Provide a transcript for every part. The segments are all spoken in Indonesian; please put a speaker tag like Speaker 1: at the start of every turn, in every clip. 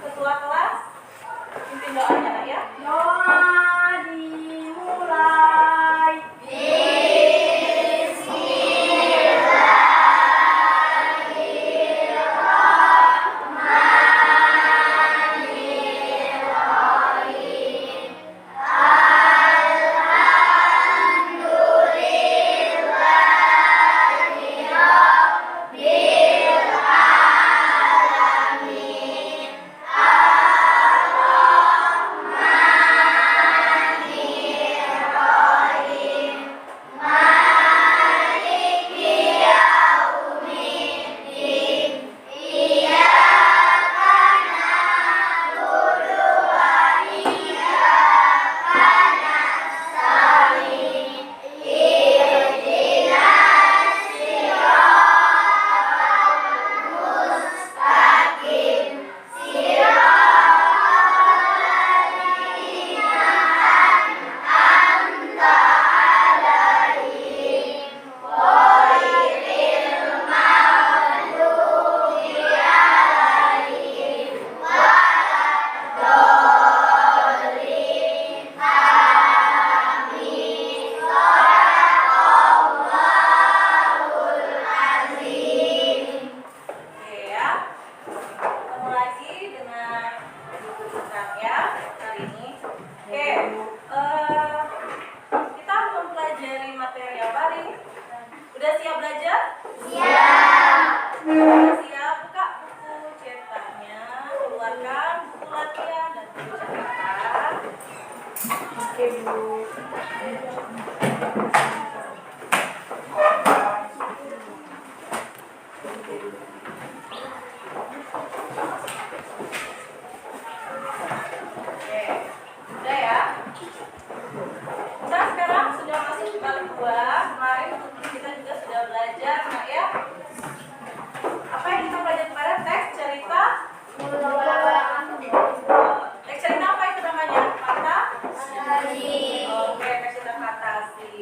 Speaker 1: Ketua kelas, pimpin doanya nak ya.
Speaker 2: Doa dimulai.
Speaker 1: Udah siap belajar?
Speaker 2: Siap.
Speaker 1: Udah siap? Buka buku cetaknya, keluarkan buku latihan dan buku catatan.
Speaker 2: Oke, Bu.
Speaker 1: Oke, udah ya? Kita sekarang sudah masuk di bab 2. Kemarin kita juga sudah belajar, nak ya. Apa yang kita belajar kemarin? Teks cerita. Teks cerita apa itu namanya? Fantasi. Oke, teks cerita fantasi.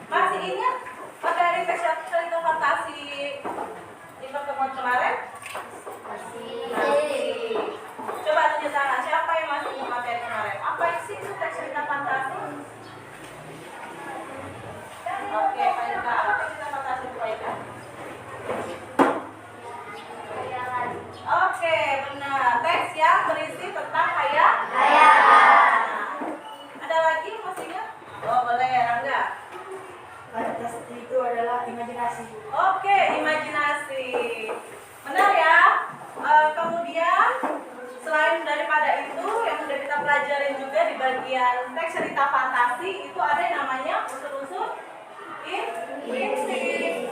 Speaker 1: Masih ingat materi teks cerita fantasi di pertemuan kemarin? Masih. Coba tunjuk tangan, siapa yang masih ingat materi kemarin? Apa isi itu teks cerita fantasi? Oke, Pak Ika, apa teks cerita fantasi itu, Pak Ika? Oke, benar. Teks yang berisi tentang khayalan. Ada lagi yang masih ingat? Oh, boleh, Rangga.
Speaker 2: Fantasi itu adalah imajinasi.
Speaker 1: Oke, imajinasi. Benar ya? Kemudian selain daripada itu yang sudah kita pelajarin juga di bagian teks cerita fantasi itu ada yang namanya unsur-unsur intrinsik.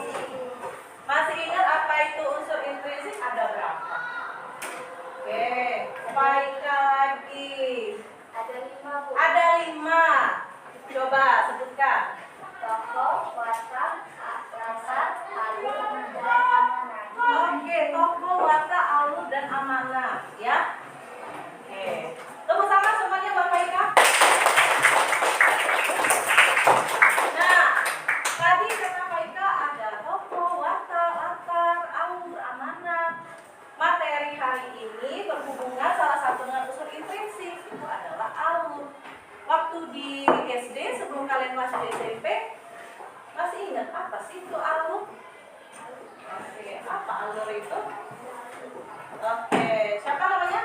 Speaker 1: Masih ingat apa itu unsur intrinsik? Ada berapa? Oke, baik lagi. Ada 5. Coba sebutkan.
Speaker 2: Tokoh, watak, rasa, alur, dan amanah.
Speaker 1: Oke, tokoh, watak, alur, dan amanah, ya. Oke, tepuk tangan semuanya Bapak Ika. Nah, tadi kata Pak Ika ada tokoh, watak, latar, alur, amanah. Materi hari ini berhubungan salah satu dengan unsur intrinsik, itu adalah alur. Waktu di SD sebelum kalian masuk di SMP, masih ingat apa sih itu alur? Oke, apa alur itu? Oke, siapa namanya?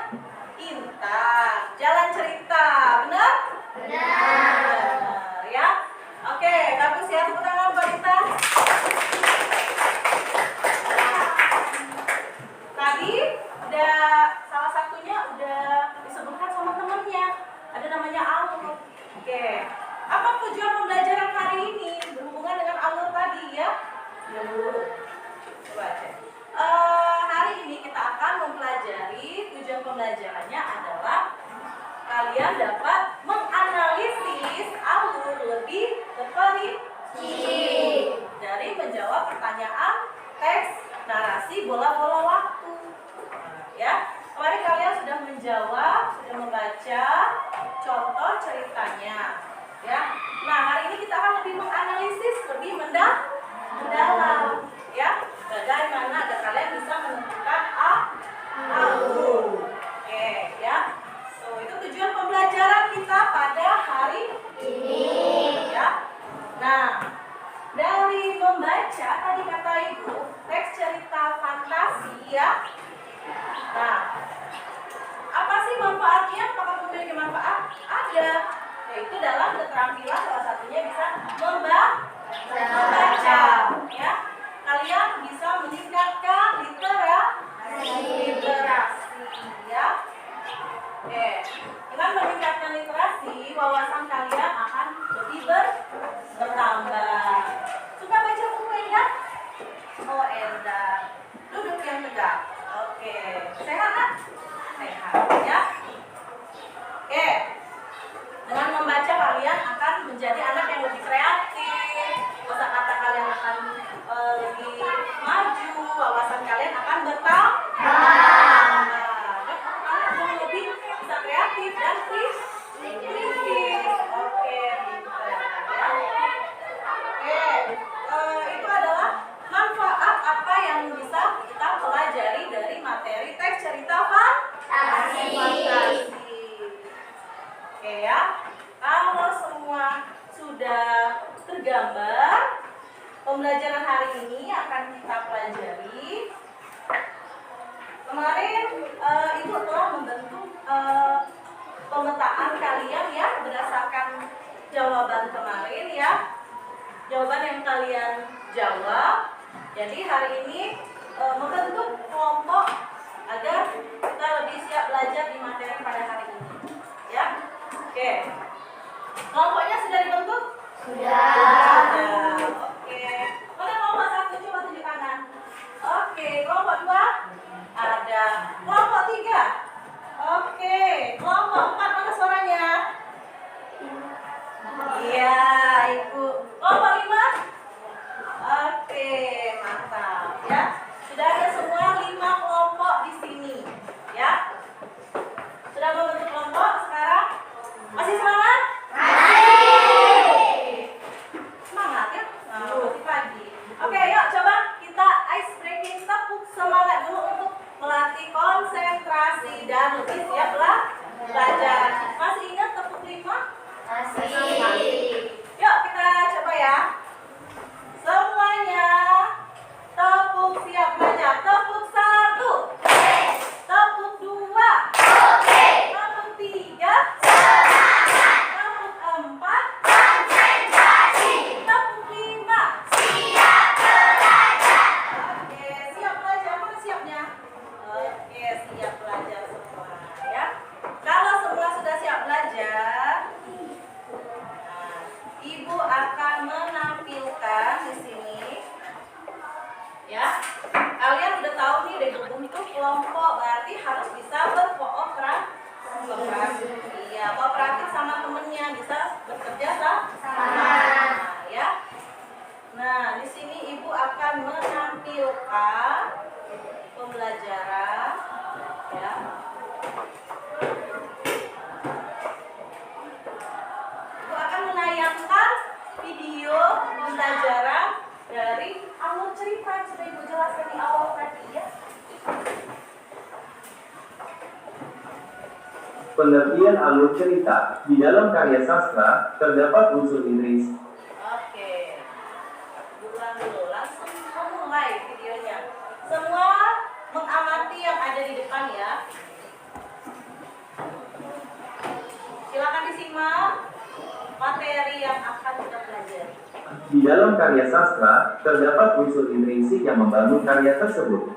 Speaker 1: Intan. Jalan cerita, benar? Benar, ya. Oke, bagus ya, tepuk tangan buat Intan. Tadi udah salah satunya udah disebutkan sama temennya. Ada namanya alur. Oke, apa tujuan pembelajaran hari ini berhubungan dengan alur tadi ya? Ya Bu. Coba cek. Hari ini kita akan mempelajari, tujuan pembelajarannya adalah kalian dapat menganalisis alur lebih terperinci dari menjawab pertanyaan teks narasi bola-bola waktu. Ya, kemarin kalian sudah menjawab, sudah membaca contoh ceritanya. Ya, nah hari ini kita akan lebih menganalisis, lebih mendalam. Ya, bagaimana agar kalian bisa menentukan alur. jawab. Jadi hari ini membentuk kelompok agar kita lebih siap belajar di materi pada hari ini. Ya, oke. Kelompoknya sudah dibentuk? Sudah. Oke. Mana kelompok 1? Coba tunjuk kanan. Oke. Kelompok 2? Ada. Kelompok 3? Oke. Kelompok 4 mana suaranya? Iya, Ibu. Kelompok 5? Oke, mantap ya. Sudah ada semua 5 kelompok di sini, ya. Sudah membentuk kelompok sekarang? Masih semangat? Semangat ya? Nah, masih pagi. Oke, yuk coba kita ice breaking, tepuk semangat dulu untuk melatih konsentrasi dan lebih siap belajar. Masih ingat tepuk 5?
Speaker 2: Masih.
Speaker 1: Yuk kita coba ya. Semuanya tepuk siap belajar. Tepuk 1. Tepuk 2. Tepuk 3. Tepuk 4. Tepuk 5. Oke, siap belajar. Mana siapnya? Oke, siap belajar semua ya. Kalau semua sudah siap belajar, nah, Ibu akan menampilkan di sini ya. Kalian udah tahu nih udah berbentuk kelompok, berarti harus bisa berkooperasi. Iya, kooperatif sama temennya, bisa bekerja sama. Nah, ya. Nah, di sini Ibu akan menampilkan pembelajaran ya. Ibu akan menayangkan video pembelajaran dari alur cerita yang sudah Ibu jelaskan di awal tadi ya.
Speaker 3: Pengertian alur cerita. Di dalam karya sastra, terdapat unsur intrinsik.
Speaker 1: Oke. Ulang dulu, langsung mulai videonya. Semua mengamati yang ada di depan ya. Silakan disimak materi yang akan kita pelajari.
Speaker 3: Di dalam karya sastra, terdapat unsur intrinsik yang membangun karya tersebut.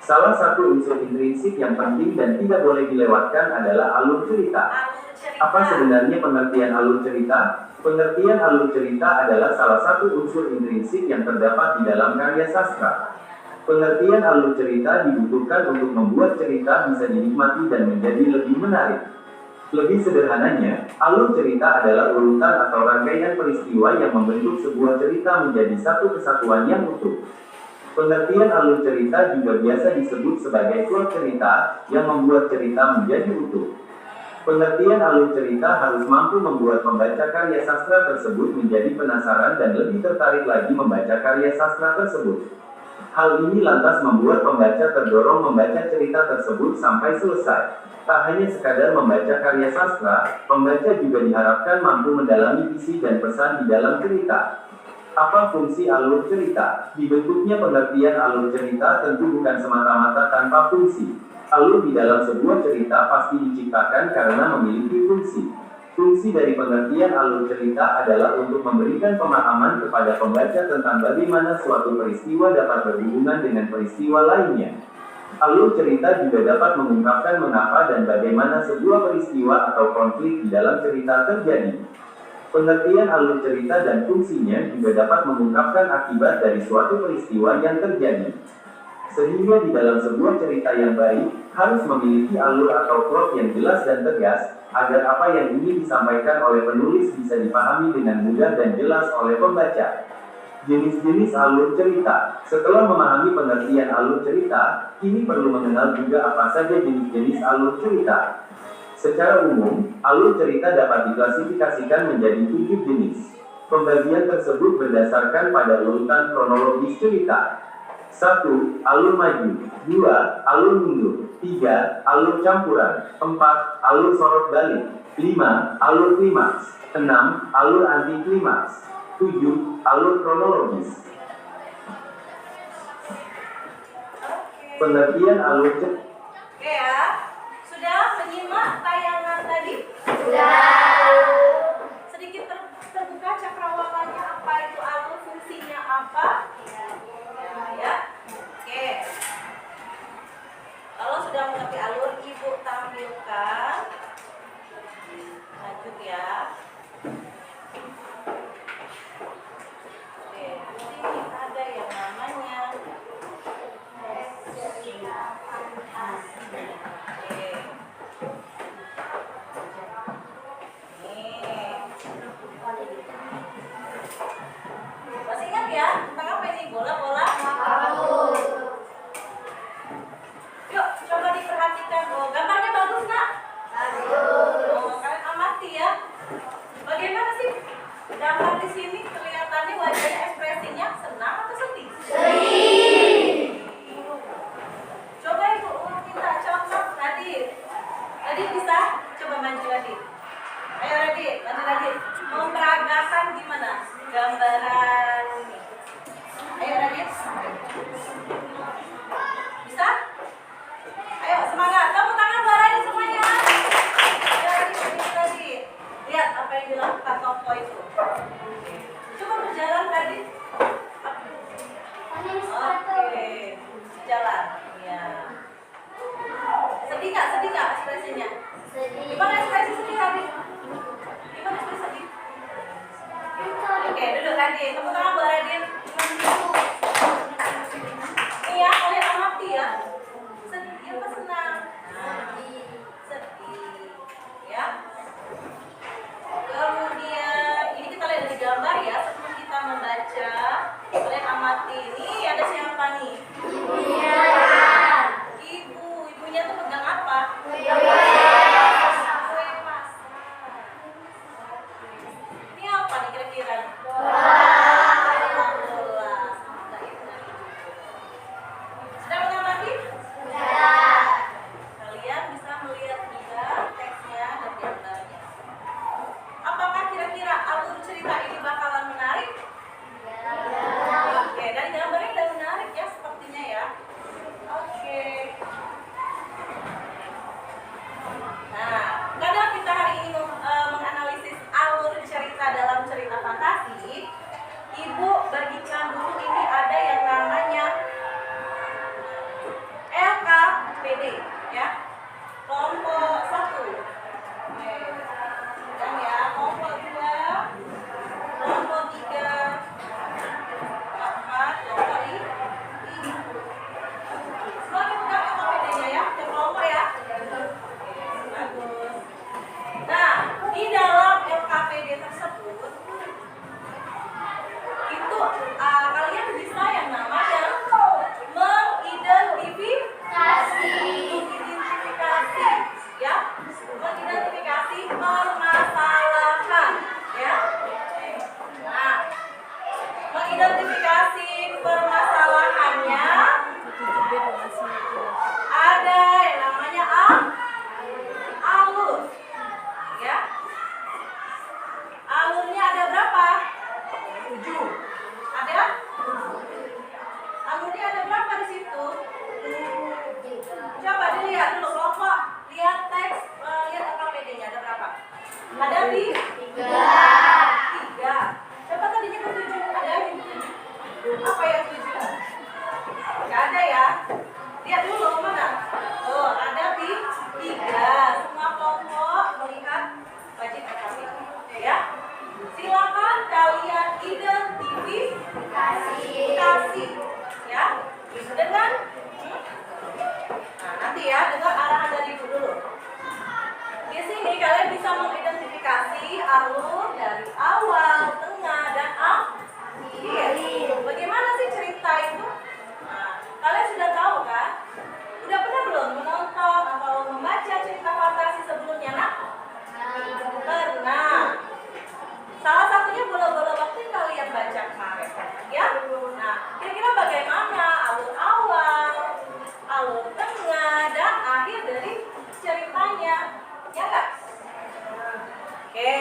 Speaker 3: Salah satu unsur intrinsik yang penting dan tidak boleh dilewatkan adalah alur cerita.
Speaker 1: Alur cerita.
Speaker 3: Apa sebenarnya pengertian alur cerita? Pengertian alur cerita adalah salah satu unsur intrinsik yang terdapat di dalam karya sastra. Pengertian alur cerita dibutuhkan untuk membuat cerita bisa dinikmati dan menjadi lebih menarik. Lebih sederhananya, alur cerita adalah urutan atau rangkaian peristiwa yang membentuk sebuah cerita menjadi satu kesatuan yang utuh. Pengertian alur cerita juga biasa disebut sebagai plot cerita yang membuat cerita menjadi utuh. Pengertian alur cerita harus mampu membuat pembaca karya sastra tersebut menjadi penasaran dan lebih tertarik lagi membaca karya sastra tersebut. Hal ini lantas membuat pembaca terdorong membaca cerita tersebut sampai selesai. Tak hanya sekadar membaca karya sastra, pembaca juga diharapkan mampu mendalami isi dan pesan di dalam cerita. Apa fungsi alur cerita? Dibentuknya pengertian alur cerita tentu bukan semata-mata tanpa fungsi. Alur di dalam sebuah cerita pasti diciptakan karena memiliki fungsi. Fungsi dari pengertian alur cerita adalah untuk memberikan pemahaman kepada pembaca tentang bagaimana suatu peristiwa dapat berhubungan dengan peristiwa lainnya. Alur cerita juga dapat mengungkapkan mengapa dan bagaimana sebuah peristiwa atau konflik di dalam cerita terjadi. Pengertian alur cerita dan fungsinya juga dapat mengungkapkan akibat dari suatu peristiwa yang terjadi. Sehingga di dalam sebuah cerita yang baik, harus memiliki alur atau plot yang jelas dan tegas, agar apa yang ingin disampaikan oleh penulis bisa dipahami dengan mudah dan jelas oleh pembaca. Jenis-jenis alur cerita. Setelah memahami pengertian alur cerita, kini perlu mengenal juga apa saja jenis-jenis alur cerita. Secara umum, alur cerita dapat diklasifikasikan menjadi 7 jenis. Pembagian tersebut berdasarkan pada urutan kronologis cerita. 1. Alur maju. 2. Alur mundur. 3. Alur campuran. 4. Alur sorot balik. 5. Alur klimaks. 6. Alur anti klimaks. 7. Alur kronologis. Pengertian alur cerita.
Speaker 1: Oke ya. Sudah menyimak tayangan tadi?
Speaker 2: Sudah.
Speaker 1: Sedikit terbuka cakrawalanya, apa itu alur, fungsinya apa? sudah mengerti alur, Ibu tampilkan. Lanjut ya. Oke, di sini ada yang namanya masih ingat ya tentang apa ini? Bola-bola yuk coba diperhatikan. Oh, gambarnya bagus nggak? Oh, kalian amati ya. Bagaimana sih gambar di sini? Kelihatannya wajahnya ekspresinya senang atau sedih? Coba Ibu minta contoh Radit. Radit bisa? Coba maju Radit. Ayo Radit, maju Radit. Memperagakan gimana gambaran ini? Ayo Radit. Bisa? Ayo semangat. Tepuk tangan buat Radit semuanya. Ayo Radit. Lihat apa yang dilakukan tokoh itu. Coba berjalan Radit. Oke, jalan. Ya. Sedih nggak ekspresinya? Gimana ekspresi sedih Radit? Gimana ekspresi sedih? Oke, duduk Radit. Tepuk tangan buat Radit. Iya, kalian amati ya. Sedih apa senang? Sedih. Ya. Kemudian ini kita lihat dari gambar ya. Sebelum kita membaca, kalian amati. Ini ada siapa nih? Ibu. Ibunya tuh pegang apa? Kue masak. Ini apa nih kira-kira? Bola. Sudah mengamati? Kalian bisa melihat juga teksnya dan gambarnya. Apakah kira-kira alur cerita ini bakalan menarik? Oke, dari gambarnya udah menarik ya sepertinya ya. Oke. Nah, kadang kita hari ini menganalisis alur cerita dalam cerita fantasi. Ibu bagikan dulu ini ada yang namanya LKPD ya. Kelompok 1. Dan ya, kelompok 2, kelompok 3, 4, kelompok 5. Semua dipegang LKPD-nya ya, tiap kelompok ya. Bagus. Nah, di dalam LKPD tersebut itu kalian bisa yang namanya mengidentifikasi ya, mengidentifikasi permasalahan ya. Nah, mengidentifikasi permasalahannya ada yang namanya alur ya. Alurnya ada berapa? 7. Ada? Alurnya ada berapa di situ? Coba dilihat dulu kelompok. Lihat teks, lihat LKPD-nya ada berapa? Ada 3. Coba tadinya ke 7. Ada yang 7. Apa yang 7? Gak ada ya. Lihat dulu mana? Oh, ada 3. Semua kelompok melihat wajib LKPD. Ya. Silakan kalian identifikasi ya dengan nah nanti ya dengar arahan dari ibu dulu. Di sini kalian bisa mengidentifikasi alur dari awal, tengah dan akhir. Bagaimana sih cerita itu? Nah, kalian sudah tahu kan? Udah pernah belum menonton atau membaca cerita fantasi sebelumnya nak? Pernah. Salah satunya bola-bola waktu yang kalian baca kemarin, ya. Nah, kira-kira bagaimana alur awal, alur tengah, dan akhir dari ceritanya, ya nggak? Oke.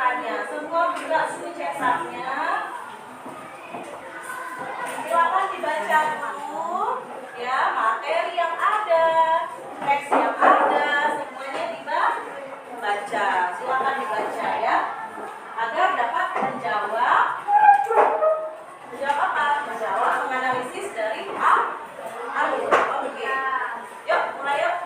Speaker 1: cetakannya. Semua buka buku cetaknya. Silakan dibaca dulu ya materi yang ada, teks yang ada, semuanya dibaca. Silakan dibaca ya agar dapat menjawab apa? Menjawab, menganalisis dari alur. Oke. Yuk, mulai yuk.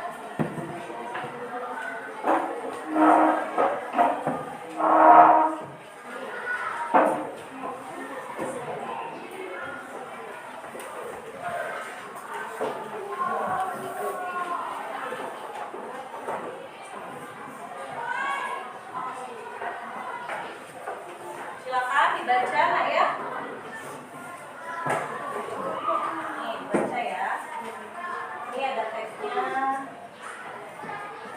Speaker 1: Silakan dibaca nak ya. Nih, baca ya. Ini ada teksnya.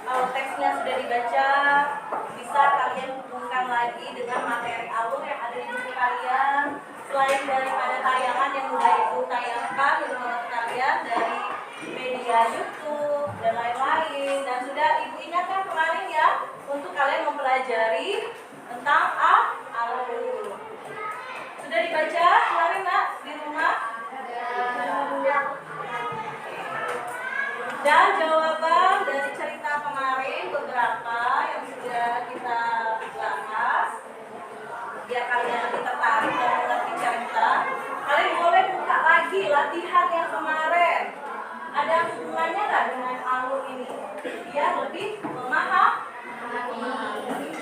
Speaker 1: Kalau teksnya sudah dibaca, bisa kalian hubungkan lagi dengan materi alur yang ada di buku kalian. Selain daripada tayangan yang sudah ibu tayangkan di rumah kalian dari media YouTube dan lain-lain, dan sudah ibu ingatkan kemarin ya untuk kalian mempelajari tentang alur. Sudah dibaca kemarin nak di rumah? Dan jawaban dari cerita kemarin beberapa yang sudah kita bahas, biar kalian nanti tertarik dan mengerti cerita, kalian boleh buka lagi latihan yang kemarin. Ada hubungannya nggak dengan alur ini? Biar lebih memahami.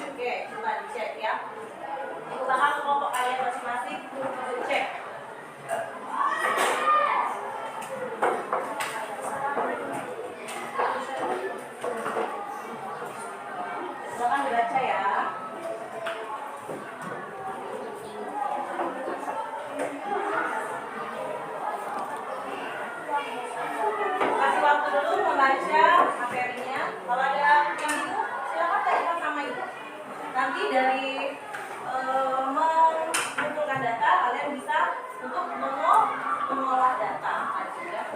Speaker 1: Oke, coba dicek ya. Ibu bakal kelompok kalian masing-masing cek. Silakan dibaca ya. Kasih waktu dulu membaca materinya. Kalau ada yang bingung, silakan tanyakan sama ibu. Nanti dari mengumpulkan data, kalian bisa untuk mengolah data aja.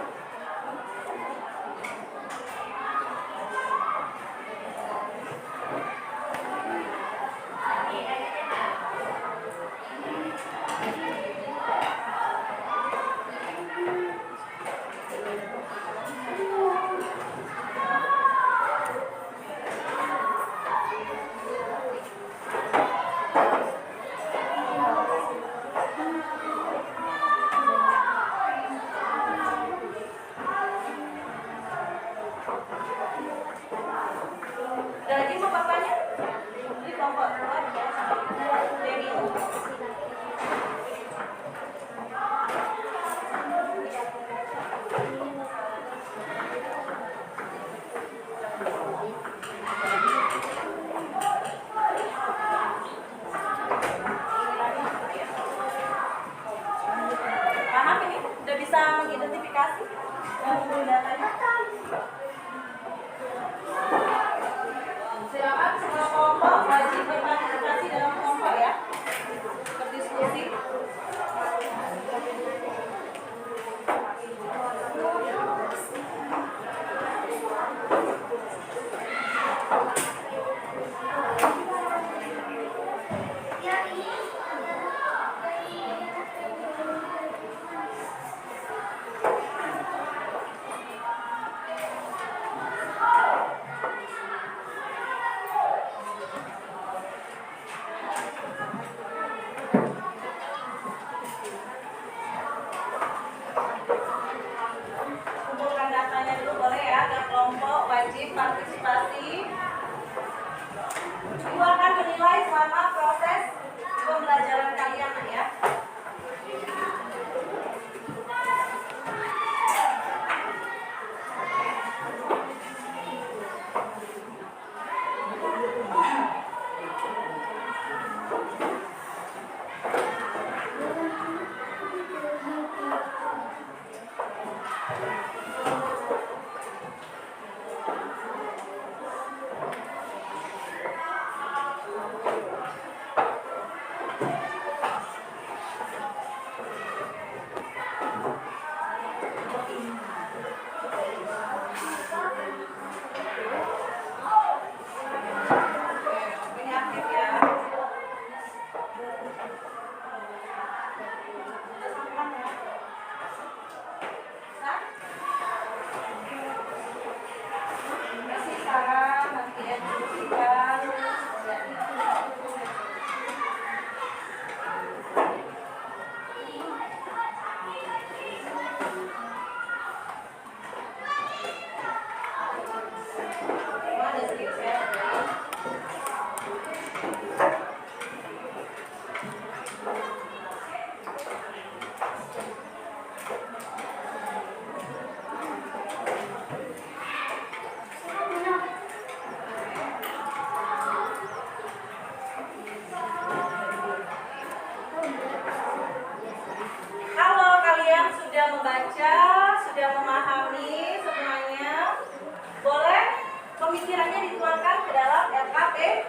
Speaker 1: pemikirannya dituangkan ke dalam LKPD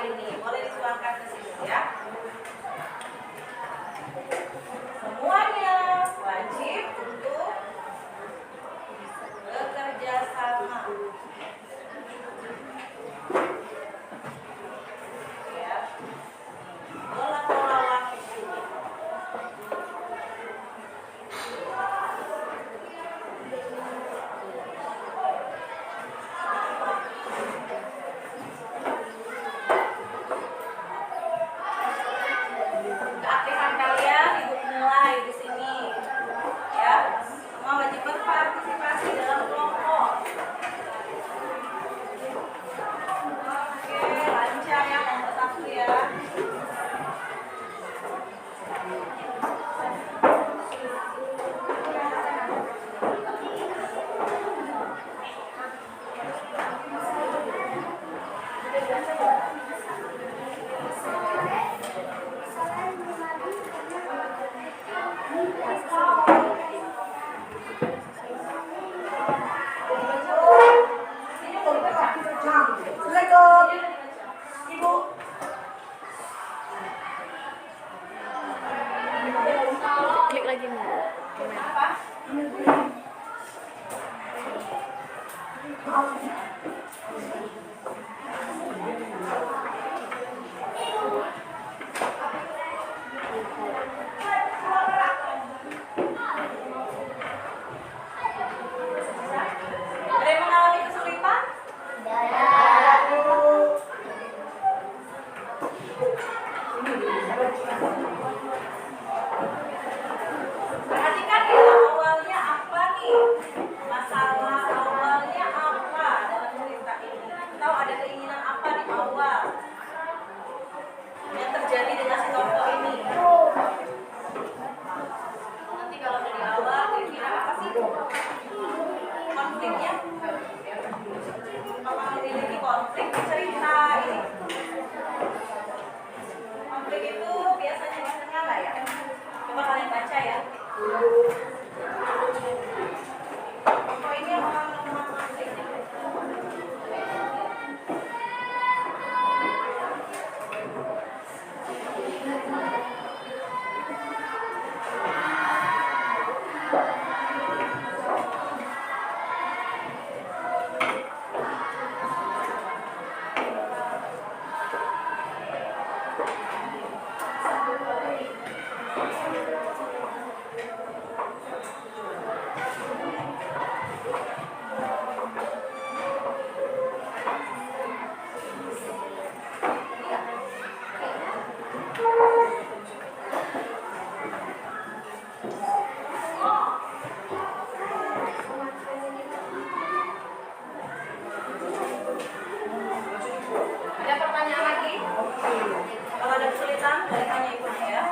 Speaker 1: ini. Boleh dituangkan ke sini ya. Semuanya wajib untuk bekerja sama. Ya. Pola-pola waktu. Keaktifan kalian ibu mulai di sini ya, semua wajib berpartisipasi dalam kelompok. Oke, lancar ya kelompok 1 ya.
Speaker 2: Assalamualaikum. Ibu.
Speaker 4: Klik lagi nih.
Speaker 1: Apa? Ada yang mengalami kesulitan? Perhatikan ya, awalnya apa nih? Masalah awalnya apa dalam cerita ini? Tahu ada keinginan apa di awal yang terjadi dengan si tokoh ini? Nanti kalau dari awal kira-kira apa sih konfliknya? Kalau memiliki konflik cerita ini, konflik itu biasanya di tengah lah ya. Coba kalian baca ya. Tokoh ini orang lemah konflik. Ada pertanyaan lagi? Kalau ada kesulitan, boleh tanya ibunya ya.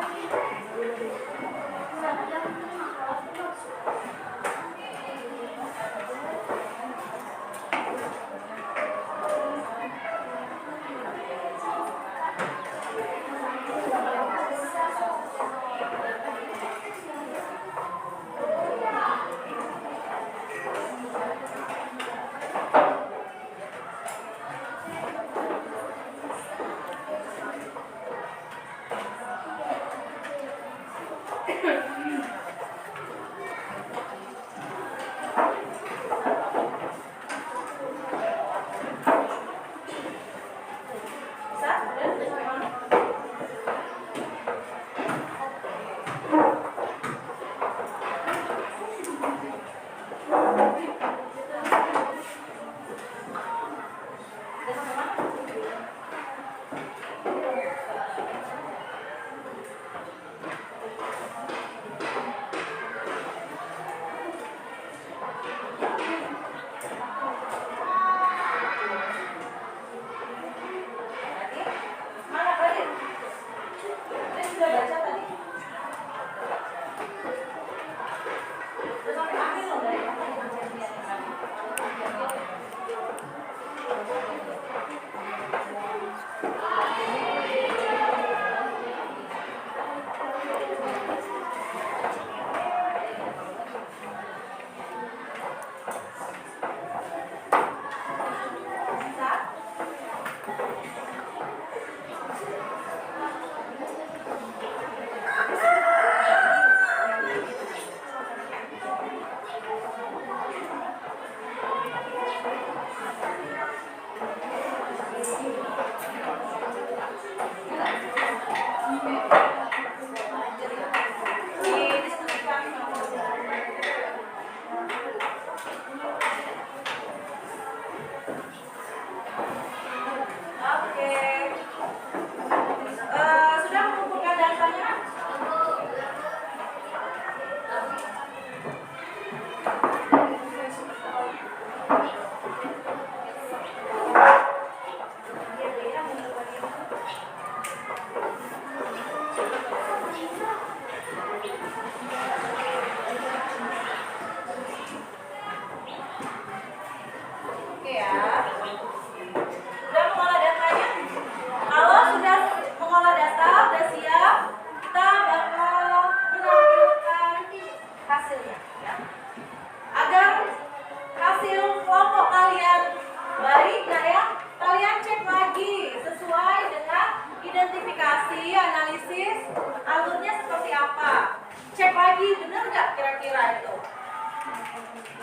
Speaker 1: Identifikasi, analisis, alurnya seperti apa? Cek lagi, benar nggak kira-kira itu?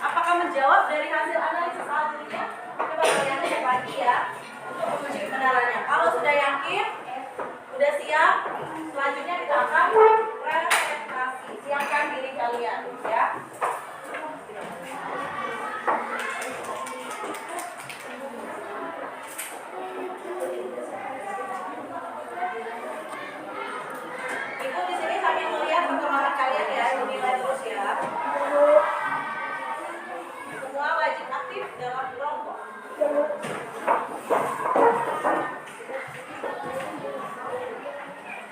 Speaker 1: Apakah menjawab dari hasil analisis alurnya? Coba kalian cek lagi ya untuk menguji kebenarannya. Kalau sudah yakin, sudah siap, selanjutnya kita akan presentasi. Siapkan diri kalian ya. Ibu di sini sambil melihat perkembangan kalian ya, nilai terus ya. Semua wajib aktif dalam kelompok.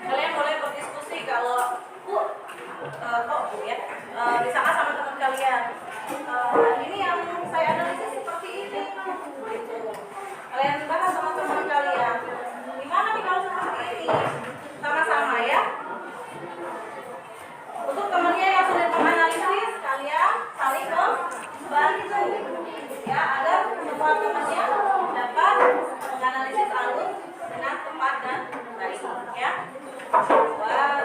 Speaker 1: Kalian boleh berdiskusi kalau kok Bu ya, misalkan sama teman kalian, ini yang saya analisis seperti ini, gitu. Kalian bahas sama teman kalian, gimana nih kalau seperti ini, sama-sama ya. Untuk temannya yang sudah menganalisis, kalian saling membantu ya, agar semua temannya dapat menganalisis alur dengan tepat dan baik ya. Wah,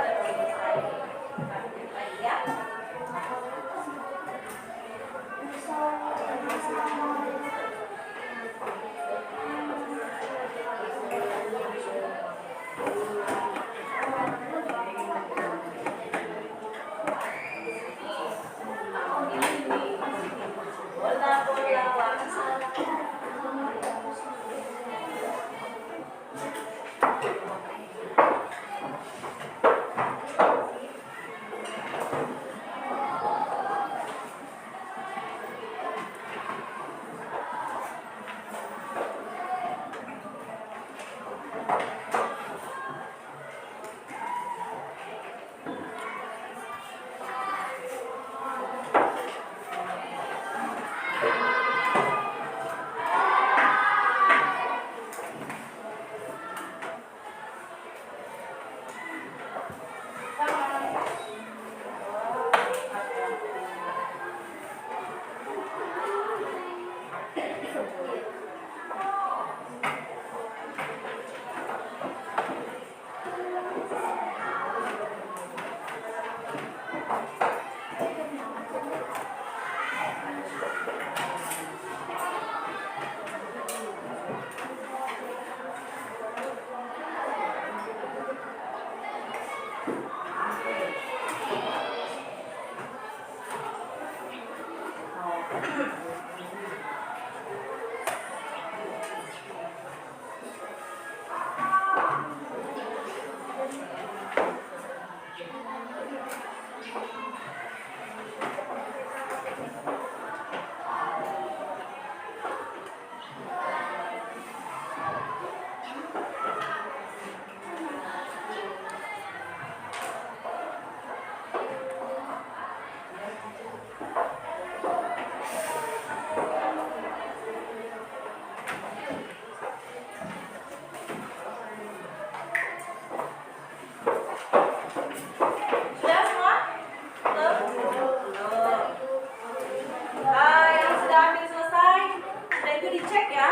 Speaker 1: ya. Sudah semua? Belum? Yang sudah ambil selesai, sudah itu dicek ya.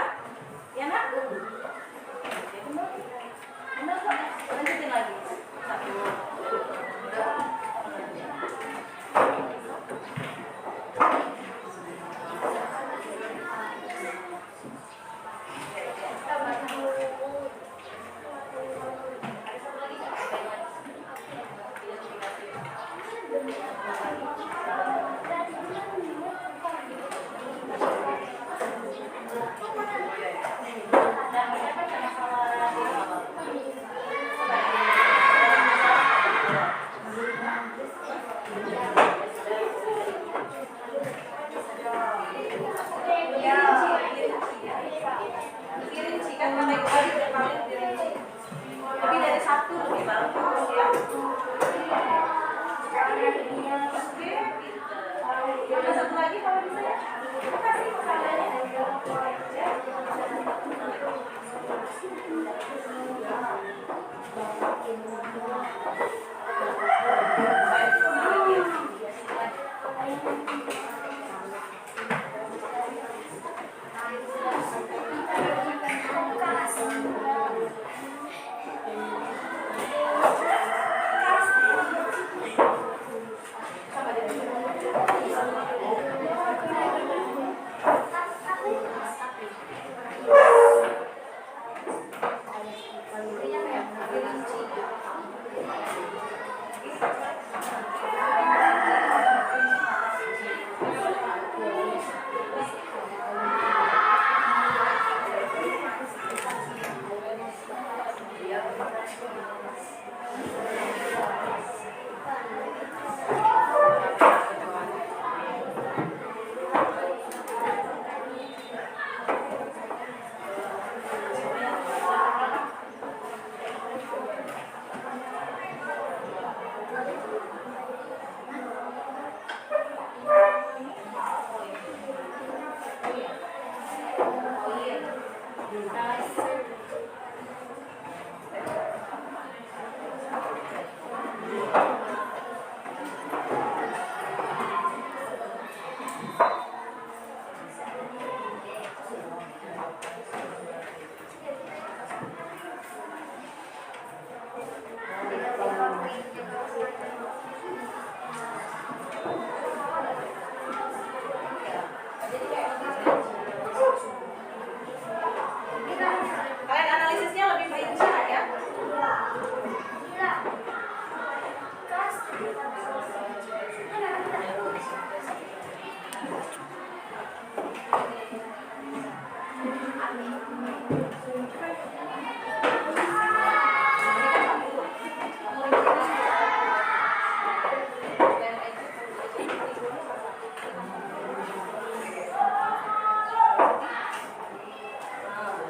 Speaker 1: Ya nak? Benar kok. Lanjutin lagi. Dirinci kan kata Ibu tadi paling dirinci. Lebih dari satu lebih bagus ya. Oke, ada satu lagi kalau bisa ya. Terima kasih masalahnya. Kalian analisisnya lebih perinci ya.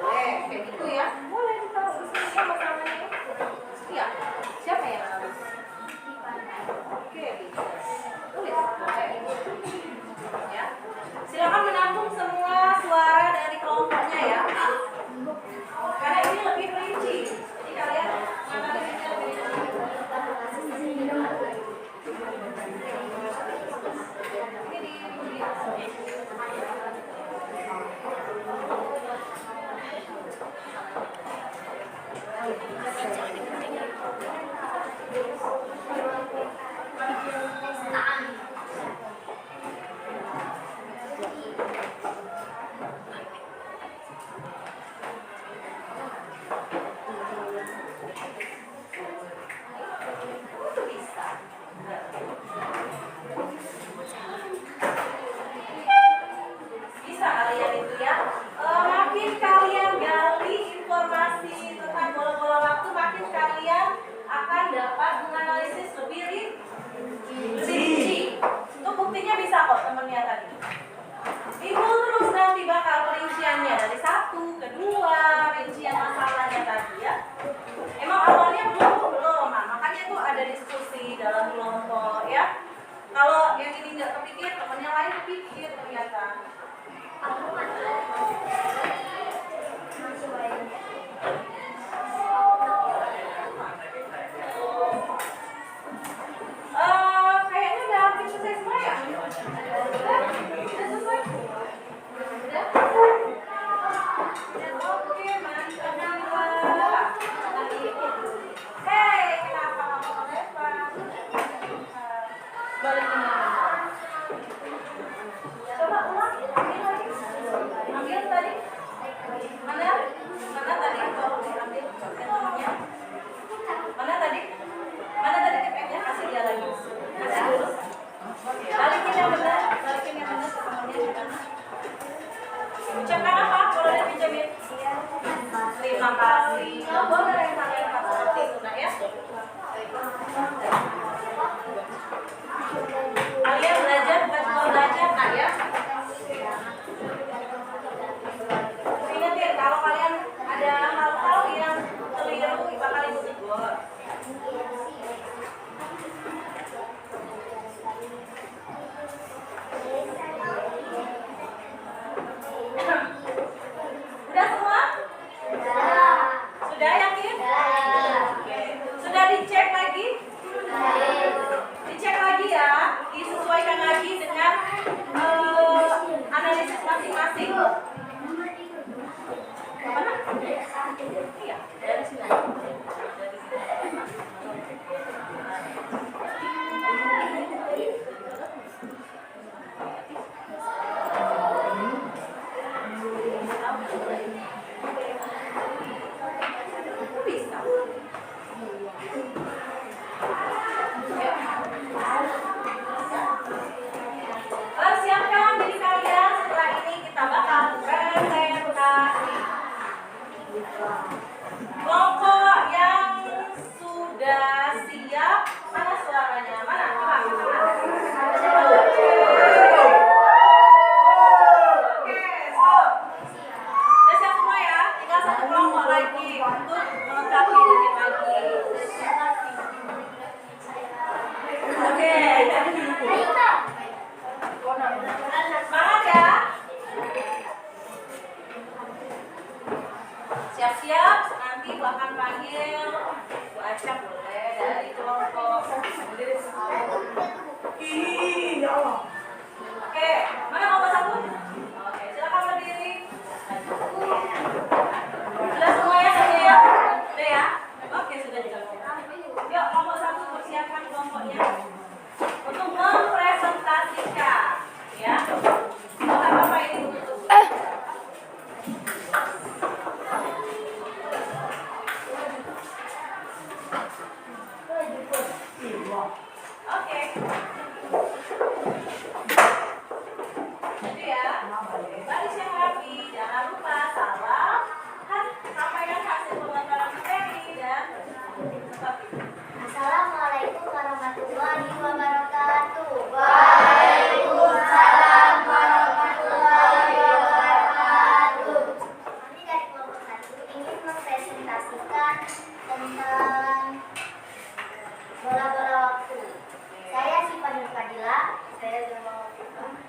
Speaker 1: Boleh, kayak gitu ya. Boleh ditaruh di sini sama tangannya. Iya. Siapa yang harus? Oke, bisa. Tulis. Boleh. Ya. Silakan menampung semua suara dari kelompoknya ya. Karena ini lebih rinci. Jadi kalian analisisnya lebih rinci. Bisa kalian itu ya. Makin kalian gali informasi tentang bola-bola waktu, makin kalian akan baca boleh dari kelompok.
Speaker 2: Ih, ya Allah.
Speaker 1: Oke, mana kelompok satu? Oke, silakan berdiri. Sudah semua ya, tadi ya? Sudah ya? Oke, sudah juga. Yuk, kelompok satu persiapkan kelompoknya untuk mempresentasikan, ya. Bukan apa ini untuk Oke. Jadi ya, baris yang rapi, jangan lupa salam, sampaikan hasil pembelajaran materi dan seperti itu.
Speaker 5: Assalamualaikum warahmatullahi wabarakatuh. Waalaikumsalam warahmatullahi wabarakatuh. Kami dari kelompok 1 ingin mempresentasikan tentang bola-bola waktu. Saya Siva Nur Fadila. Saya Jamal Waktu.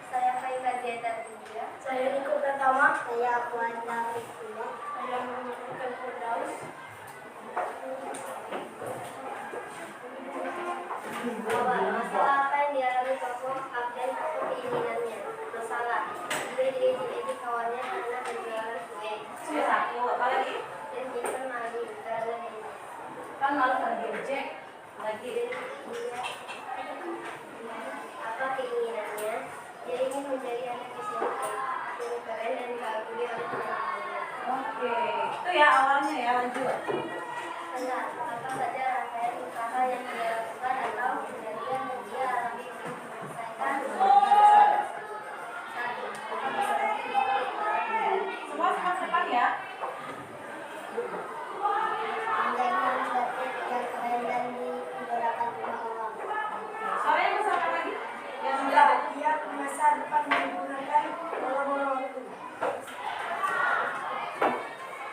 Speaker 5: Saya Faiza Zeta Budia.
Speaker 2: Saya Niko pertama.
Speaker 5: Saya Wanda Fitria.
Speaker 2: Saya Muhammad Firdaus.
Speaker 5: Masalah apa yang dialami tokoh Abdan atau keinginannya? Masalah dia diejek-ejek kawannya karena berjualan kue.
Speaker 1: Sudah satu, apa lagi?
Speaker 5: Dan Jason malu karena diejek.
Speaker 1: Kan malu karena diejek. Lagi.
Speaker 5: Dia apa keinginannya? Dia ingin menjadi anak SMP yang keren dan diakui oleh teman-temannya.
Speaker 1: Oke, itu ya awalnya ya, lanjut.
Speaker 5: Benar, apa saja rangkaian usaha yang dia lakukan atau kejadian yang dia alami untuk menyelesaikan masalah tersebut. 1. Apa
Speaker 1: Semua cepat cepat ya.
Speaker 5: menjadi manusia yang keren dan diidolakan banyak orang.
Speaker 1: Soalnya misalkan lagi yang sudah
Speaker 2: Dia masa depan menggunakan bola-bola waktu.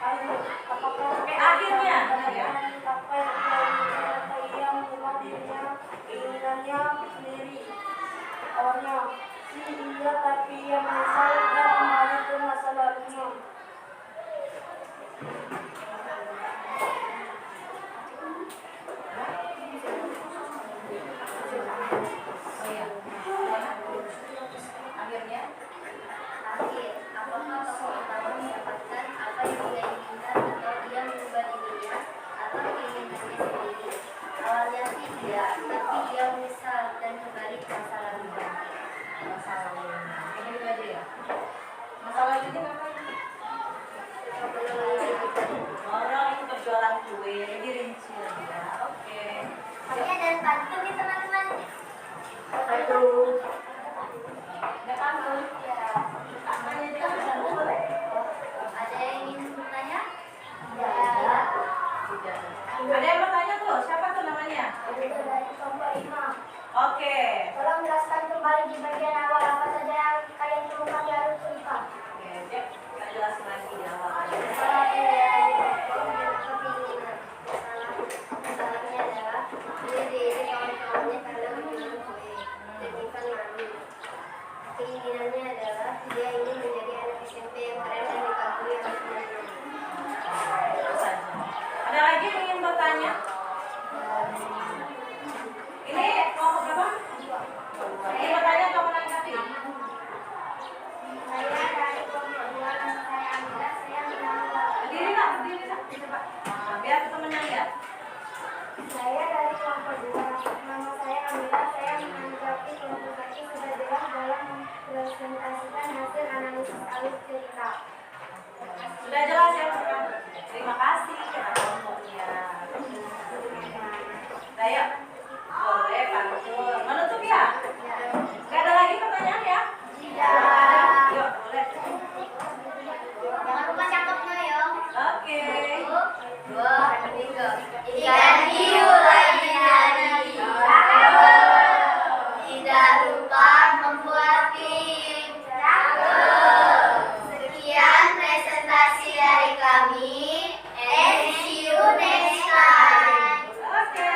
Speaker 1: sampai akhirnya ya.
Speaker 2: Apa yang ia membuat dirinya keinginannya sendiri. Awalnya ia tapi ia menyesal dan kembali ke masa lalunya.
Speaker 1: Oh iya. Akhirnya
Speaker 5: Akhir, apakah tokoh utama mendapatkan apa yang dia inginkan atau dia mengubah dirinya atau keinginannya sendiri? Awalnya sih tidak, tapi dia menyesal dan kembali ke masa lalunya.
Speaker 1: masalahnya. Ini dulu aja ya. Masalah ini apa? Orang itu berjualan kue, jadi rinci lagi ya. Oke.
Speaker 5: Ini ada pantun nih teman-teman.
Speaker 2: Satu.
Speaker 1: Ada pantun.
Speaker 5: Ya,
Speaker 1: Apanya dia bisa boleh?
Speaker 5: ada yang ingin bertanya?
Speaker 1: Ya. Tidak. Ada yang bertanya tuh, siapa tuh namanya?
Speaker 5: Itu dari kelompok 5.
Speaker 1: Oke.
Speaker 5: Tolong jelaskan kembali di bagian awal apa saja yang kalian temukan di alur cerita.
Speaker 1: Oke, Jack, kita jelasin lagi di awal.
Speaker 5: Masalah keinginan. Masalahnya adalah dia diejek kawan-kawannya karena berjualan kue dan ikan malu. Keinginannya adalah dia ingin menjadi anak SMP yang keren dan dikagumi oleh teman-teman.
Speaker 1: Itu saja. Ada lagi yang ingin bertanya? Ini kelompok berapa? Ini bertanya atau menanggapi?
Speaker 5: Saya dari kelompok 2, nama saya Amira, saya menanggapi.
Speaker 1: Berdiri nak, coba. Nah, biar temennya lihat.
Speaker 5: Saya dari kelompok 2, nama saya Amira, saya menanggapi kelompok 1 sudah jelas dalam mempresentasikan hasil analisis alur cerita.
Speaker 1: Sudah jelas ya, Pak? Terima kasih kepada kelompoknya. Nah, yuk. Boleh, pantun. Menutup ya? Gak ada lagi pertanyaan ya?
Speaker 5: Tidak.
Speaker 1: Yuk, boleh.
Speaker 5: Jangan lupa cakepnya ya.
Speaker 1: Oke.
Speaker 5: 1, 2, 3. Ikan hiu lagi nari. Tidak lupa membuat tim. Sekian presentasi dari kami. And see you next time.
Speaker 1: Oke.